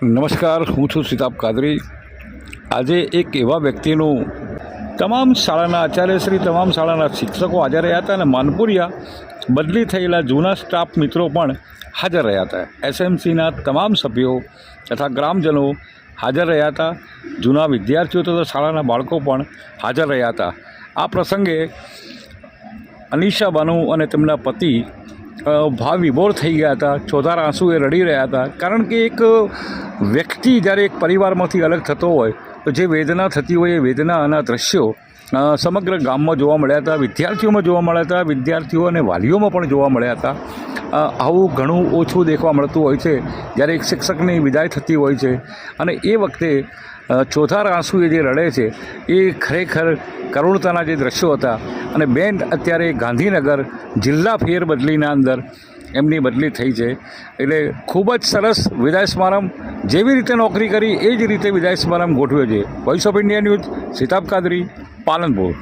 નમસ્કાર, હું છું સિતાબ કાદરી. આજે એક એવા વ્યક્તિનું તમામ શાળાના આચાર્યશ્રી, તમામ શાળાના શિક્ષકો હાજર રહ્યા હતા અને માનપુરિયા બદલી થયેલા જૂના સ્ટાફ મિત્રો પણ હાજર રહ્યા હતા. એસએમસીના તમામ સભ્યો તથા ગ્રામજનો હાજર રહ્યા હતા. જૂના વિદ્યાર્થીઓ તથા શાળાના બાળકો પણ હાજર રહ્યા હતા. આ પ્રસંગે અનિશા બાનુ અને તેમના પતિ ભાવ વિભોર થઈ ગયા હતા. ચોધાર આંસુએ રડી રહ્યા હતા. કારણ કે એક વ્યક્તિ જ્યારે એક પરિવારમાંથી અલગ થતો હોય તો જે વેદના થતી હોય એ વેદનાના દ્રશ્યો સમગ્ર ગામમાં જોવા મળ્યા હતા, વિદ્યાર્થીઓમાં જોવા મળ્યા હતા, વિદ્યાર્થીઓ અને વાલીઓમાં પણ જોવા મળ્યા હતા. આવું ઘણું ઓછું દેખવા મળતું હોય છે જ્યારે એક શિક્ષકની વિદાય થતી હોય છે. અને એ વખતે ચોધાર આંસુએ જે રડે છે એ ખરેખર કરુણતાના જે દ્રશ્યો હતા. અને બેન અત્યારે ગાંધીનગર જિલ્લા ફેરબદલીના અંદર એમની બદલી થઈ છે. એટલે ખૂબ જ સરસ વિદાય સમારંભ, જેવી રીતે નોકરી કરી એ જ રીતે વિદાય સમારંભ ગોઠવ્યો છે. Voice of India news, Sitab Kadri, Palanpur.